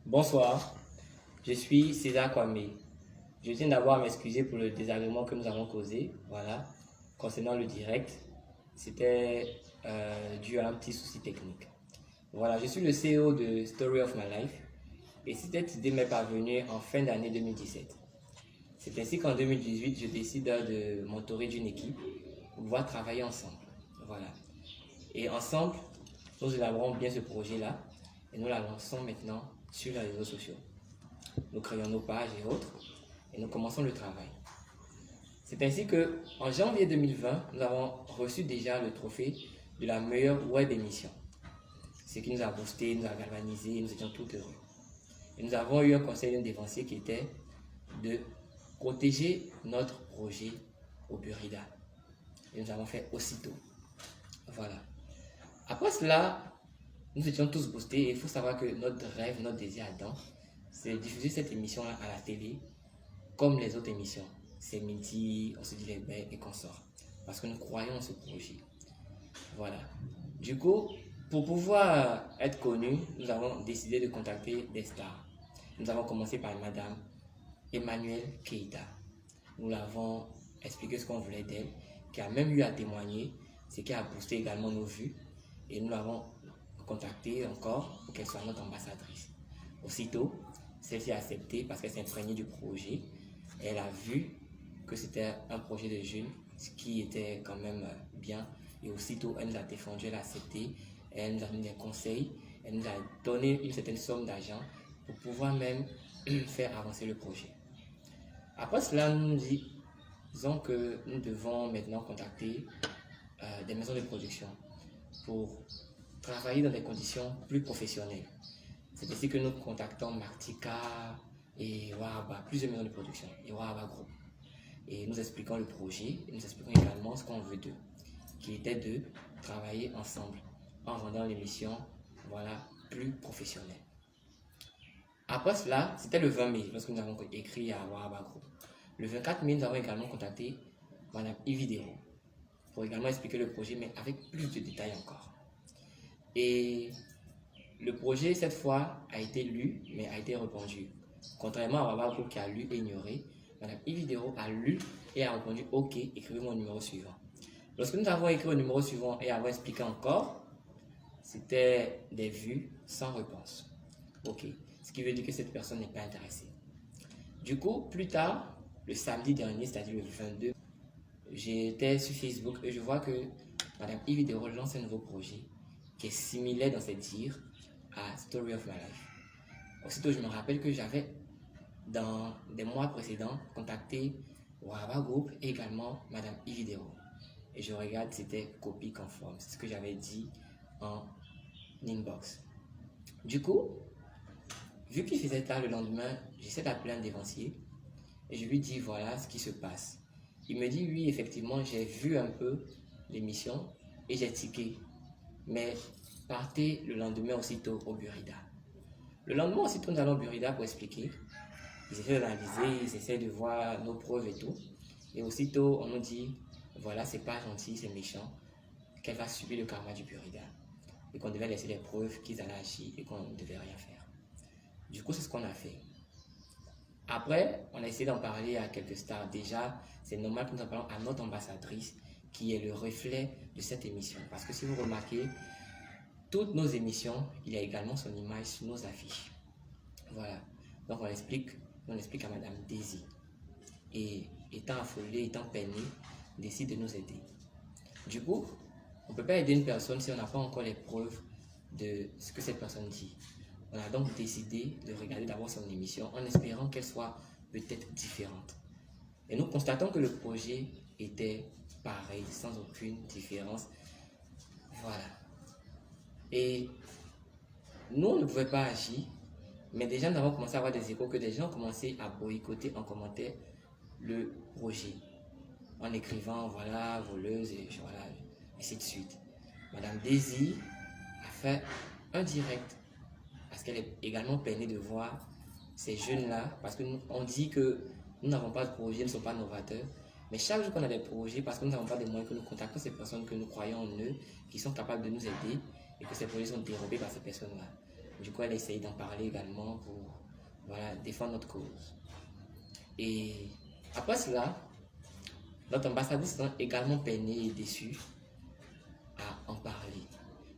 Bonsoir, je suis César Kwame. Je tiens d'abord à m'excuser pour le désagrément que nous avons causé, voilà, concernant le direct. C'était dû à un petit souci technique. Voilà, je suis le CEO de Story of My Life et cette idée m'est parvenue en fin d'année 2017. C'est ainsi qu'en 2018, je décide de m'entourer d'une équipe pour pouvoir travailler ensemble. Voilà. Et ensemble, nous élaborons bien ce projet-là et nous la lançons maintenant sur les réseaux sociaux. Nous créons nos pages et autres et nous commençons le travail. C'est ainsi que en janvier 2020, nous avons reçu déjà le trophée de la meilleure web émission. Ce qui nous a boosté, nous a galvanisé, nous étions tout heureux. Et nous avons eu un conseil d'un dévancier qui était de protéger notre projet au Burida. Et nous avons fait aussitôt. Voilà. Après cela, nous étions tous boostés et il faut savoir que notre rêve, notre désir ardent, c'est de diffuser cette émission-là à la télé comme les autres émissions. C'est midi, on se dit les bains et consorts. Parce que nous croyons en ce projet. Voilà. Du coup, pour pouvoir être connus, nous avons décidé de contacter des stars. Nous avons commencé par Madame Emmanuelle Keïta. Nous l'avons expliqué ce qu'on voulait d'elle, qui a même eu à témoigner, ce qui a boosté également nos vues. Et nous l'avons contactée encore pour qu'elle soit notre ambassadrice. Aussitôt, celle-ci a accepté parce qu'elle s'est imprégnée du projet. Elle a vu que c'était un projet de jeunes, ce qui était quand même bien. Et aussitôt, elle nous a défendu, elle a accepté, elle nous a donné des conseils, elle nous a donné une certaine somme d'argent pour pouvoir même faire avancer le projet. Après cela, nous nous disons que nous devons maintenant contacter des maisons de production pour travailler dans des conditions plus professionnelles. C'est ainsi que nous contactons Martika et Wahaba, plusieurs maisons de production, et Wahaba Group. Et nous expliquons le projet, et nous expliquons également ce qu'on veut d'eux, qui était de travailler ensemble en rendant l'émission plus professionnelle. Après cela, c'était le 20 mai, lorsque nous avons écrit à Wahaba Group. Le 24 mai, nous avons également contacté Madame Ividero pour également expliquer le projet, mais avec plus de détails encore. Et le projet, cette fois, a été lu, mais a été répondu. Contrairement à Wahaba Group qui a lu et ignoré, Madame Ividero a lu et a répondu « Ok, écrivez-moi au numéro suivant ». Lorsque nous avons écrit au numéro suivant et avons expliqué encore, c'était des vues sans réponse. Ok, ce qui veut dire que cette personne n'est pas intéressée. Du coup, plus tard, le samedi dernier, c'est-à-dire le 22, j'étais sur Facebook et je vois que Madame Ividero lance un nouveau projet qui est similaire dans ses dires à Story of My Life. Aussitôt, je me rappelle que j'avais, dans des mois précédents, contacté Wahaba Group et également Madame Ividero. Et je regarde, c'était copie conforme. C'est ce que j'avais dit en inbox. Du coup, vu qu'il faisait tard le lendemain, j'essaie d'appeler un dévancier et je lui dis voilà ce qui se passe. Il me dit oui, effectivement, j'ai vu un peu l'émission et j'ai tiqué. Mais partez le lendemain aussitôt au Burida. Le lendemain aussitôt, nous allons au Burida pour expliquer. Ils essaient d'analyser, ils essaient de voir nos preuves et tout. Et aussitôt, on nous dit voilà, c'est pas gentil, c'est méchant, qu'elle va subir le karma du Burida. Et qu'on devait laisser les preuves qu'ils allaient agir et qu'on ne devait rien faire. Du coup, c'est ce qu'on a fait. Après, on a essayé d'en parler à quelques stars. Déjà, c'est normal que nous en parlons à notre ambassadrice qui est le reflet de cette émission. Parce que si vous remarquez, toutes nos émissions, il y a également son image sur nos affiches. Voilà. Donc on explique à Madame Daisy. Et étant affolée, étant peinée, décide de nous aider. Du coup, on ne peut pas aider une personne si on n'a pas encore les preuves de ce que cette personne dit. On a donc décidé de regarder d'abord son émission en espérant qu'elle soit peut-être différente. Et nous constatons que le projet était pareil, sans aucune différence. Voilà. Et nous, on ne pouvait pas agir, mais déjà nous avons commencé à avoir des échos que des gens ont commencé à boycotter en commentaire le projet. En écrivant, voilà, voleuse, et voilà, ainsi de suite. Madame Daisy a fait un direct parce qu'elle est également peinée de voir ces jeunes-là, parce qu'on dit que nous n'avons pas de projet, ils ne sont pas novateurs, mais chaque jour qu'on a des projets, parce que nous n'avons pas de moyens, que nous contactons ces personnes que nous croyons en eux, qui sont capables de nous aider, et que ces projets sont dérobés par ces personnes-là. Du coup, elle a essayé d'en parler également pour voilà, défendre notre cause. Et après cela, notre ambassadrice est également peinée et déçue à en parler.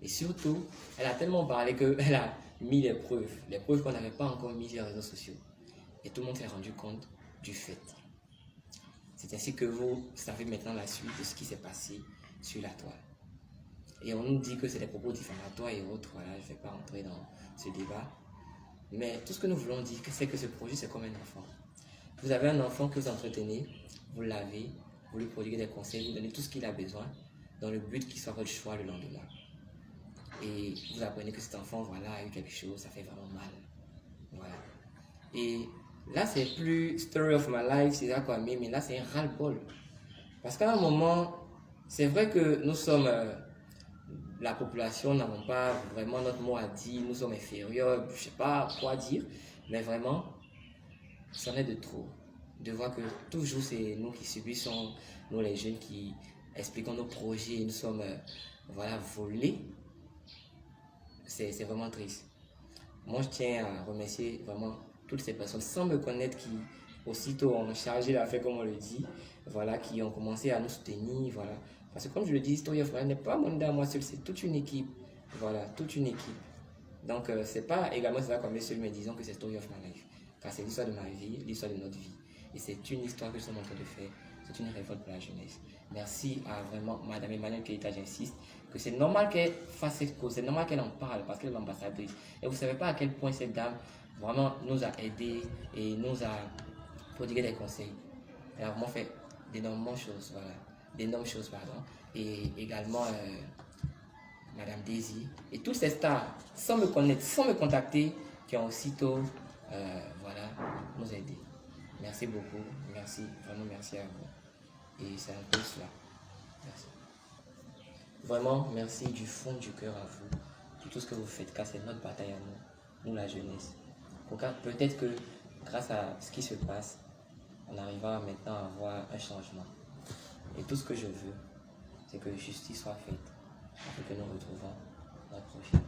Et surtout, elle a tellement parlé qu'elle a mis les preuves qu'on n'avait pas encore mis sur les réseaux sociaux. Et tout le monde s'est rendu compte du fait. C'est ainsi que vous savez maintenant la suite de ce qui s'est passé sur la toile. Et on nous dit que c'est des propos diffamatoires et autres, voilà, je ne vais pas entrer dans ce débat. Mais tout ce que nous voulons dire, c'est que ce projet, c'est comme un enfant. Vous avez un enfant que vous entretenez, vous l'avez, vous lui prodiguez des conseils, vous donnez tout ce qu'il a besoin, dans le but qu'il soit votre choix le lendemain. Et vous apprenez que cet enfant, voilà, a eu quelque chose, ça fait vraiment mal. Voilà. Et là, c'est plus Story of My Life, c'est ça quoi, mais là, c'est un ras-le-bol. Parce qu'à un moment, c'est vrai que nous sommes, la population, n'avons pas vraiment notre mot à dire, nous sommes inférieurs, je ne sais pas quoi dire, mais vraiment, c'en est de trop. De voir que toujours c'est nous qui subissons, nous les jeunes qui expliquons nos projets, nous sommes voilà, volés. C'est vraiment triste. Moi, je tiens à remercier vraiment toutes ces personnes, sans me connaître, qui aussitôt ont chargé l'affaire, comme on le dit, voilà, qui ont commencé à nous soutenir, voilà. Parce que comme je le dis, Story of My Life n'est pas mon idée à moi seul, c'est toute une équipe, voilà, toute une équipe. Donc, c'est pas également ça comme seul, mais disons que c'est Story of My Life. Car c'est l'histoire de ma vie, l'histoire de notre vie. Et c'est une histoire que je suis en train de faire. C'est une révolte pour la jeunesse. Merci à vraiment Madame Emmanuelle Keita, j'insiste, que c'est normal qu'elle fasse cette cause, c'est normal qu'elle en parle parce qu'elle est l'ambassadrice. Et vous ne savez pas à quel point cette dame vraiment nous a aidés et nous a prodigué des conseils. Elle a vraiment fait d'énormes choses, voilà. D'énormes choses, pardon. Et également Madame Daisy et toutes ces stars, sans me connaître, sans me contacter, qui ont aussitôt voilà, nous aider. Merci beaucoup, merci, vraiment merci à vous. Et c'est un peu cela. Merci. Vraiment, merci du fond du cœur à vous, pour tout ce que vous faites, car c'est notre bataille à nous la jeunesse. Peut-être que grâce à ce qui se passe, on arrivera maintenant à avoir un changement. Et tout ce que je veux, c'est que justice soit faite, et que nous retrouvons notre prochain.